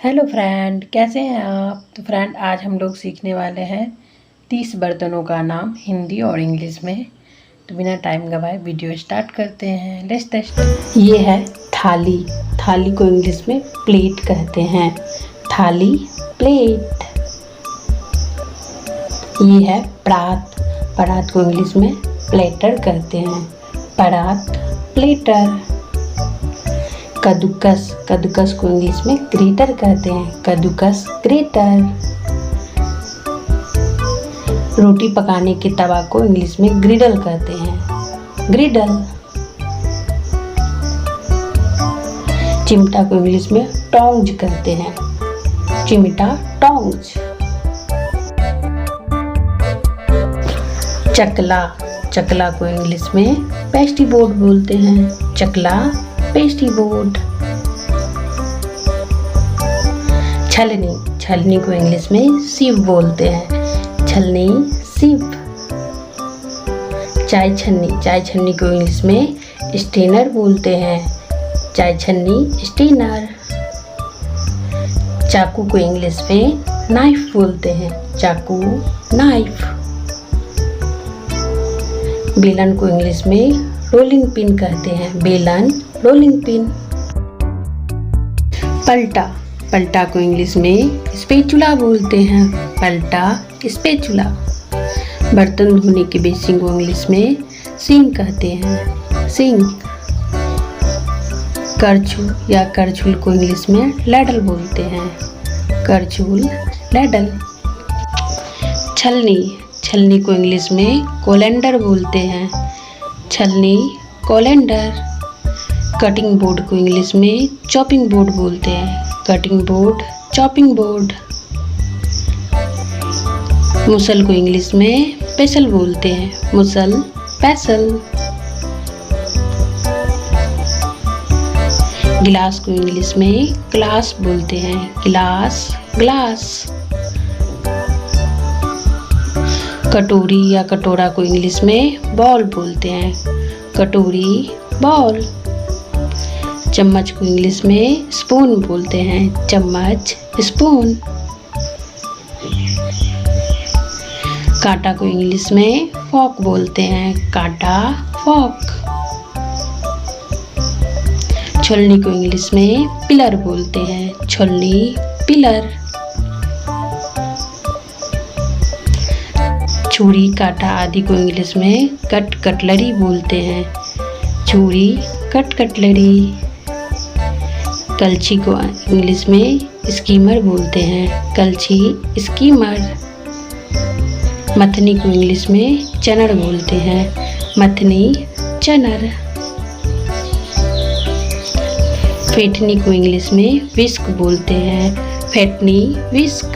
Hello friend, कैसे हैं आप। तो फ्रेंड, आज हम लोग सीखने वाले हैं 30 बर्तनों का नाम हिंदी और इंग्लिश में। तो बिना टाइम गवाए वीडियो स्टार्ट करते हैं। लेट्स ये है थाली। थाली को इंग्लिश में प्लेट कहते हैं। थाली, प्लेट। ये है परात। परात को इंग्लिश में प्लेटर कहते हैं। परात, प्लेटर। कद्दूकस। कद्दूकस को इंग्लिश में ग्रेटर कहते हैं। कद्दूकस, ग्रेटर। रोटी पकाने के तवा को इंग्लिश में ग्रिडल कहते हैं। ग्रिडल। चिमटा को इंग्लिश में टोंज कहते हैं। चिमटा, टोंज। चकला। चकला को इंग्लिश में पेस्ट्री बोर्ड बोलते हैं। चकला, पेस्ट्री बोर्ड। छलनी। छलनी को इंग्लिश में सिव बोलते हैं। छलनी, सिव। चाय छन्नी। चाय छन्नी को इंग्लिश में स्ट्रेनर बोलते हैं। चाय छन्नी, स्ट्रेनर। चाकू को इंग्लिश में नाइफ बोलते हैं। चाकू, नाइफ। बेलन को इंग्लिश में रोलिंग पिन कहते हैं। बेलन, रोलिंग पिन। पलटा। पलटा को इंग्लिश में स्पैचुला बोलते हैं। पलटा, स्पैचुला। बर्तन धोने के बेसिन को इंग्लिश में सिंक कहते हैं। सिंक। करछुल या करछुल को इंग्लिश में लैडल बोलते हैं। करछुल, लैडल। छलनी। छलनी को इंग्लिश में कोलेंडर बोलते हैं। छलनी, कोलेंडर। कटिंग बोर्ड को इंग्लिश में चॉपिंग बोर्ड बोलते हैं। Cutting board, chopping board. मुसल को इंग्लिश में पेसल बोलते हैं। मुसल, पेसल। गिलास को इंग्लिश में ग्लास बोलते हैं। गिलास, ग्लास। कटोरी या कटोरा को इंग्लिश में बॉल बोलते हैं। कटोरी, बॉल। चम्मच को इंग्लिश में स्पून बोलते हैं। चम्मच, स्पून। कांटा को इंग्लिश में फॉक बोलते हैं। कांटा, फॉक। छोलनी को इंग्लिश में पिलर बोलते हैं। छोलनी, पिलर। छुरी, कांटा आदि को इंग्लिश में कटलरी बोलते हैं। छुरी, कटलरी। कलछी को इंग्लिश में स्कीमर बोलते हैं। कलछी, स्कीमर। मथनी को इंग्लिश में चनर बोलते हैं। मथनी, चनर। फेटनी को इंग्लिश में विस्क बोलते हैं। फेटनी, विस्क।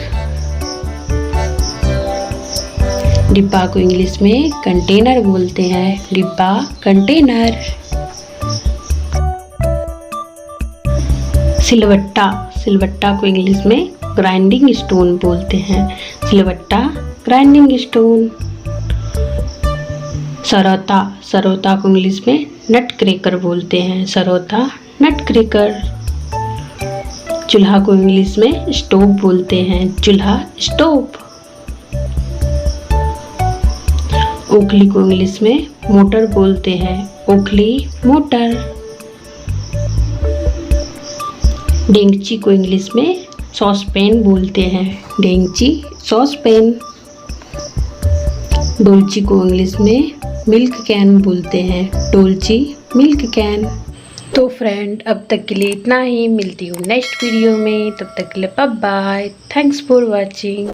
डिब्बा को इंग्लिश में कंटेनर बोलते हैं। डिब्बा, कंटेनर। सिलवट्टा। सिलवट्टा को इंग्लिश में ग्राइंडिंग स्टोन बोलते हैं। सिलवट्टा, ग्राइंडिंग स्टोन। सरौता। सरौता को इंग्लिश में नट क्रैकर बोलते हैं। सरौता, नट क्रैकर। चूल्हा को इंग्लिश में स्टोव बोलते हैं। चूल्हा, स्टोव। ओखली को इंग्लिश में मोटर बोलते हैं। ओखली, मोटर। डेंगची को इंग्लिश में सॉसपैन बोलते हैं। डेंगची, सॉसपैन। डोलची को इंग्लिश में मिल्क कैन बोलते हैं। डोलची, मिल्क कैन। तो फ्रेंड, अब तक के लिए इतना ही। मिलती हूँ नेक्स्ट वीडियो में। तब तक के लिए bye bye. Thanks for watching.